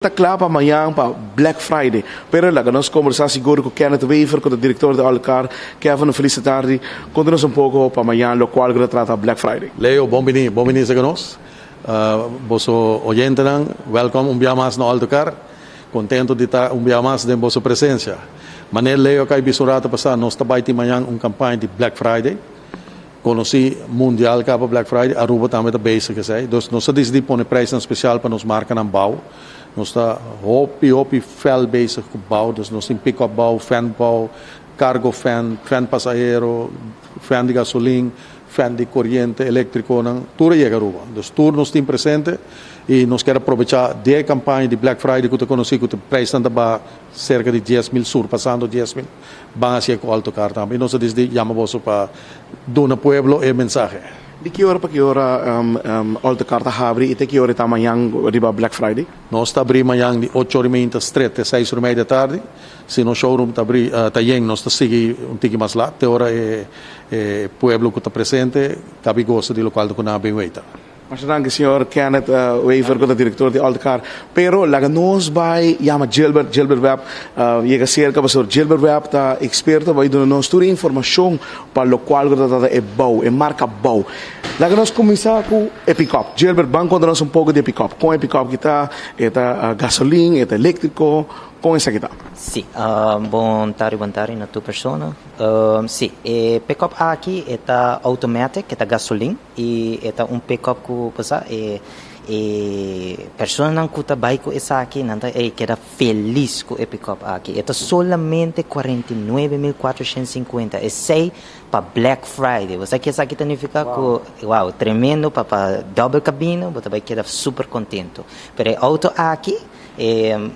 Está claro para amanhã, para Black Friday. Pero lá, nós conversamos seguro com o Kenneth Weaver, com o diretor da Alcar, Kevin, feliz tarde. Conta-nos um pouco para amanhã, o qual trata Black Friday. Leo, bom venir conosco. Vosso oyente, welcome dia mais no Alcar. Contento de estar dia mais de vossa presença. Maneira Leo, que bisurata passar, nós trabalhamos amanhã campanha de Black Friday. Conheci mundial que Black Friday, Aruba também está basic, então nós decidimos pôr preço especial para nos marcar na bau. Nós está hopi fel bezig com bau, dus nós temos pick-up bau, fan bau, cargo fan passageiro, fan de gasolina, fan de corrente elétrico, tudo chega a Aruba. Dus tudo nós temos presente e nós queremos aproveitar a campanha de Black Friday que eu conheci, que o preço está cerca de 10,000 sur, passando 10,000, van a ser com alto car também. E nós decidimos chamar para dar pueblo e mensagem. De que hora para que hora Alto Carta abre e de que hora está amanhã riba Black Friday? Nós está abrindo amanhã de 8h30 até 6h30 da tarde. Se no showroom está abrindo, nós está seguindo tique mais lá. Até hora é pueblo que está presente, cabe gosto do local que não bem feita. Mas danke, senhor Kenneth Weaver, que é diretor de Alcar. Pero lá nós vai chama Gilbert Webb, chega cerca para o Gilbert Webb está experto, vai dar nós toda a informação para o qual é bom, é marca bom. Lá nós começar com o pick-up. Gilbert, vamos contar-nos pouco de pick-up. Com o pick-up que está, gasolina, é elétrico, com essa que está. Sim, bom tarde a tua pessoa. Sim, o pick-up aqui é automático, é gasolina e é pick-up que passa pessoa não custa bike essa aqui não queda feliz com o pick-up aqui. É solamente 49.450. É sei para Black Friday. Você que essa aqui significa que uau, tremendo para double cabina, você vai quedar super contento. Pero auto aqui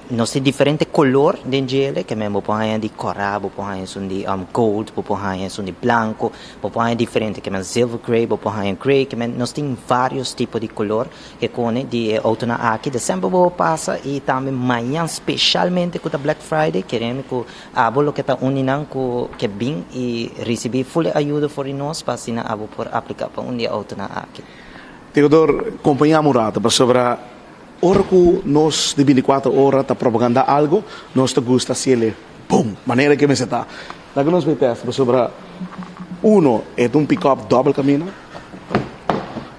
nós temos diferentes cores dentro dele, que mesmo põe de coral, põe de gold, põe de branco, põe diferente, que mesmo silver gray, põe gray, que nós temos vários tipos de cor que com de auto na aqui, de sempre vou passar e também amanhã especialmente com a Black Friday, queremos que a bolo que está unindo que bem e receber full ajuda por nós para assim a por aplicar para dia auto na aqui. Teodoro, acompanhamos rata para sobre hora que nós de 24 horas está propaganda algo, nós te gusta se ele, boom, maneira que me está. Lá que nós metemos sobre é pick-up double caminho,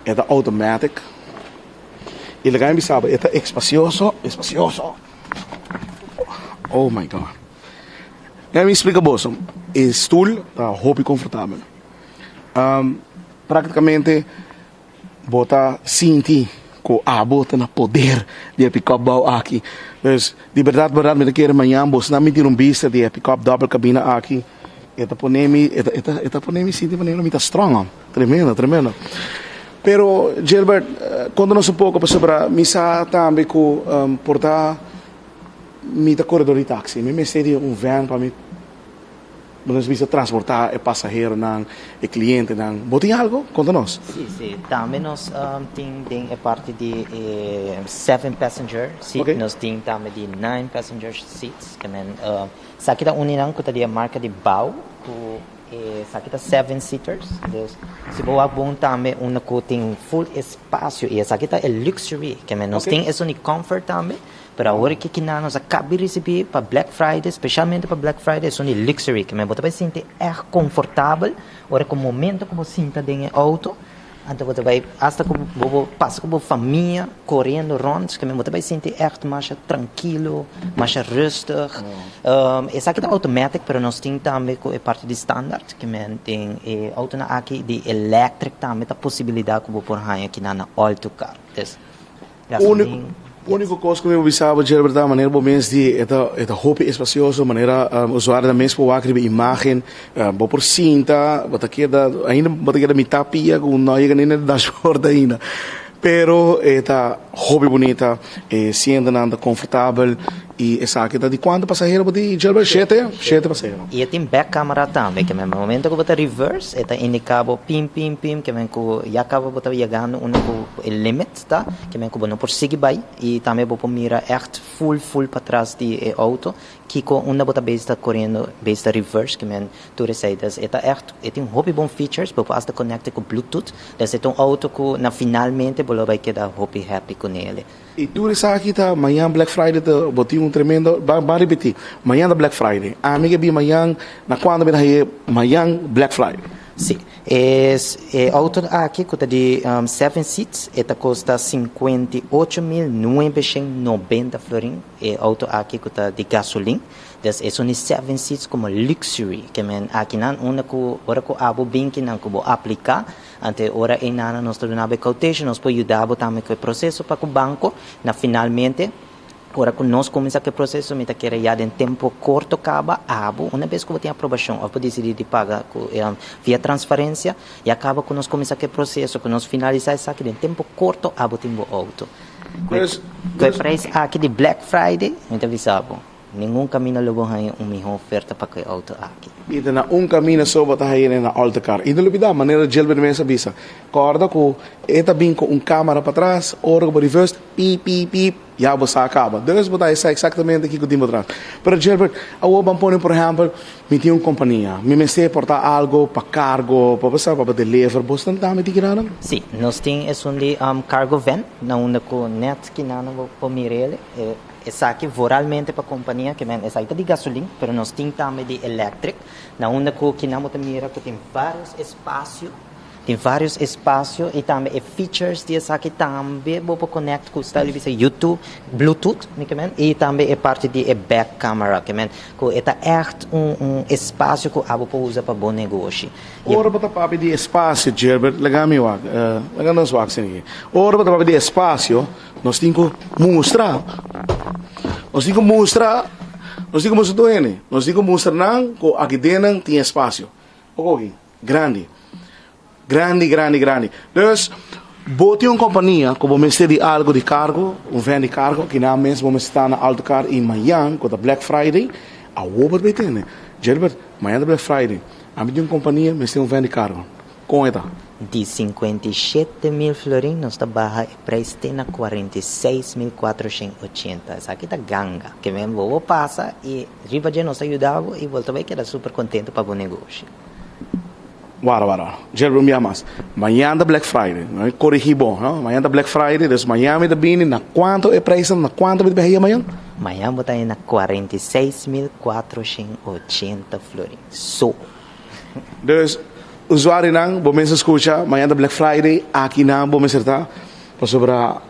é automatic, e lá que sabe, é espacioso. Oh my God. Me explica você, o stool está hobby confortável. Praticamente, bota sentir que bota na poder de pick-up bau aqui. Dus, de verdade, me quer amanhã, você não me tira vista de pick-up double cabina aqui. Eta ponemi sinti maneira muito strong, tremendo. Pero, Gilbert, conta-nos pouco sobre misa também que portar mita corredor de táxi. Me seria van para mim. Nós vamos transportar o passageiro, o cliente. Você tem algo? Conta-nos. Sim. Também nós temos a parte de 7 passenger seats. Okay. Nós temos também de 9 passenger seats. Essa aqui é a marca de Bau. Essa aqui é 7-seaters. Se você bom também, que tem full espaço. E essa aqui é luxury. Nós temos esse comfort também. Para a hora que nós acabamos de receber para Black Friday, especialmente para Black Friday, são de luxury, que você vai sentir confortável, hora que o momento que você sinta dentro do auto, então você vai, até que você passa com a família, correndo rondos, que você vai sentir mais tranquilo, mais rustig. Essa aqui é automático, mas nós temos também a parte de standard, que tem auto aqui de elétrico também, a possibilidade que você pode aqui na auto car. A única coisa que eu observo, Gilbert, a maneira como é roupa espaciosa, maneira usuário também se pode ver imagem, por cinta, ainda bota me tapia com não chega nem no dashboard ainda. Pero está roupa bonita, sendo anda confortável e essa aqui está de quanto passageiro de Gilbert? 7 passageiros. E tem back camera também, que no momento que você reverse, está indicado pim, que já acaba de chegar no limite, tá? Que você não pode seguir bem e também você mira full para trás de auto, que com uma bota base está correndo, base está reverse, que men tu receitas, tem um hobby bom features, para basta conectar com Bluetooth, então é um auto que na finalmente bolo vai quedar hobby happy com ele. E tu sabe que tá amanhã Black Friday tá botei um tremendo, vai repetir, amanhã da Black Friday, a amiga bi amanhã na quando vai aí amanhã Black Friday. Sim, auto aqui custa de 7 seats, esta custa 58.990 florin, auto aqui custa de gasolina, então são 7 seats como luxury, que men aqui não único ora que abo bem que não como aplicar, ante ora em nada nós tornamos quotation, nós pode ajudar também com o processo para o banco, na finalmente ora que nós começamos o processo, me quer já em tempo curto acaba, uma vez que eu tenho aprovação, eu posso decidir de pagar via transferência e acaba que nós começamos o processo, que nós finalizamos isso aqui em tempo curto, tem o auto. Com o preço aqui de Black Friday, muito avisado. Nenhum caminho levou a uma oferta para o auto aqui. E na caminho só botar aí na alta car. E não lhe maneira de ele mesmo visa. Corda com eta bem com câmera para trás, ora com reverse, pip, já você acaba. Deus botar isso exatamente aqui que eu tenho atrás. Pero Gilbert, eu vou pôr por exemplo, me tem uma companhia, me mexer portar algo para cargo, para passar para deliver, você não está me tirando? Sim, nós temos um cargo van, na única net que não vou ele. Essa aqui voralmente para a companhia, que essa aqui é de gasolina, mas nós temos também de elétrico, na única que não mira que tem vários espaços e também features de essa aqui também vou conectar com o televisor YouTube, Bluetooth, e também é parte de back camera, que é espaço que eu vou usar para bom negócio. Ora para papi de espaço, Gilbert, legal-me o legal nos wax aqui. Ora para papi de espaço, nós temos que mostrar. Nós temos que mostrar ele. Nós temos que mostrar não que aqui dentro tem espaço. Ok, grande. Grande. Dus, bote uma companhia que vamos ter de algo de cargo, van de cargo, que na mesmo vamos estar na alta car em Miami, com a Black Friday, a Uber vai ter, né? Gilbert, amanhã da Black Friday, a minha companhia, mas tem van de cargo. Com ela? De 57.000 florins, nós está barra o preço na 46.480. Essa aqui está ganga, que mesmo vou passar e riba de nós ajudava e volta vai quedar super contente para o negócio. Wara. Gilbert me amas. Amanhã da Black Friday, corrigi bom, não? Amanhã da Black Friday, des Miami da Bini, na quanto é preço, na quanto vai ter amanhã? Amanhã vou estar na 46.480 florins. Só. Dus, usuário não, vamos escutar, amanhã da Black Friday, aqui não, vamos acertar, para sobre a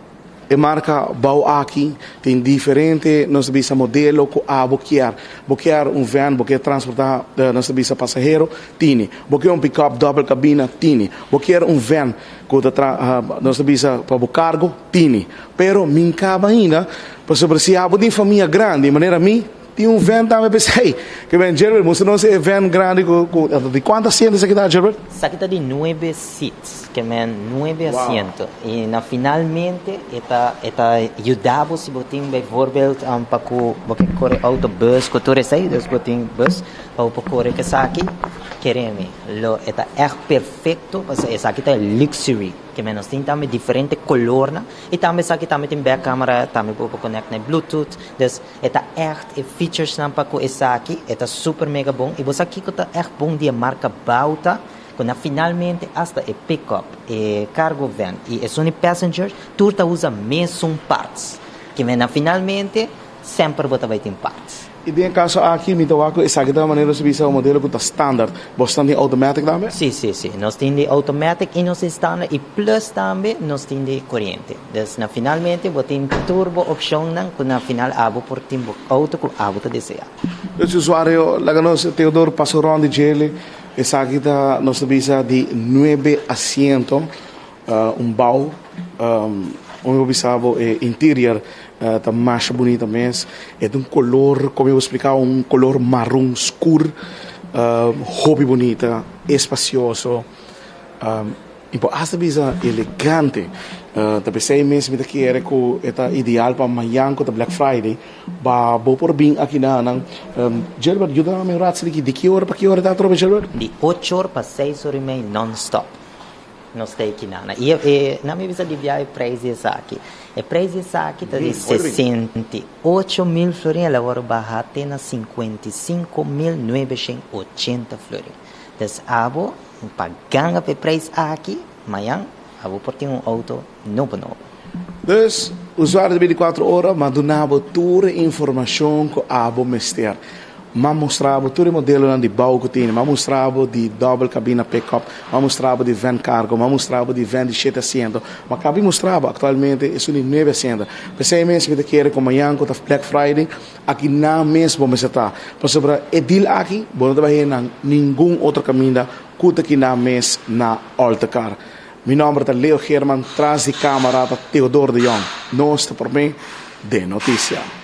marca Bau aqui, tem diferente, nós temos modelo que boquear van, boquear transportar, nós temos passageiro, tem, boquear pick-up double cabina, tem, boquear van, que nós temos para cargo, tem, pero me cabe ainda, para sobre se tem família grande, de maneira tem van também, pensei, que vem Gilbert, você não sei van grande, de quantas assentos aqui dá, Gilbert? Essa aqui está de 9 seats, que é 9 assentos. E na finalmente, está ajudava se você tem voorbeeld para que corre autobus, que tu recebe, dus você tem bus, para correr que essa aqui, queremos, está perfeito, essa aqui está luxury, que nós temos também diferente color, e também essa aqui também tem back camera, também para conectar na Bluetooth, dus está features para que essa aqui, está super mega bom, e você aqui está bom de marca Bauta, quando finalmente hasta é pick-up, é cargo van, e é só passenger, tudo usa mesmo partes, que finalmente sempre você vai ter partes. E tem caso aqui, me toca essa aqui da maneira de visa o modelo que está standard, bastante automático também? Sim. Nós temos de automático e nós standard e plus também nós temos de corrente. Então, na finalmente, você tem turbo opção que na final abo por tempo auto que abo te deseja. O usuário, lá nós Teodoro passou round de ele, essa aqui da nossa visa de 9 assentos, baú, observo interior tá mais bonita mesmo, é de color, como eu explicar, color marrom escuro, hobby bonita, espacioso, essa visa elegante, tá pensei mesmo que era que é ideal para amanhã com a Black Friday, vou por bem aqui na Gilbert, ajuda-me a me de que hora para que hora está tropa Gilbert? De 8 horas para 6 horas e meia non-stop. Nós temos aqui e na minha visa de viagem preço essa aqui. E preço aqui está de 68.000 florins, agora barrate na 55.980 florins. Então, abo, pagando o preço aqui, amanhã, abo por ter auto novo. Dus, usuário de 24 horas, mandava toda a informação que abo mester. Mas mostrava todo o modelo de bau que tinha, mas mostrava de double cabina pick-up, mas mostrava de van cargo, mas mostrava de van de 7 asientos, mas cabe mostrava atualmente é um 9 asientos. Pensei mesmo que quer como amanhã com Black Friday, aqui não mesmo vamos estar. Por sobre o deal aqui, não vai na nenhum outro caminho que aqui na mês na Altacar. Meu nome é Leo Herman, traz de câmara Teodoro de Jong. Nós, por mim, de notícia.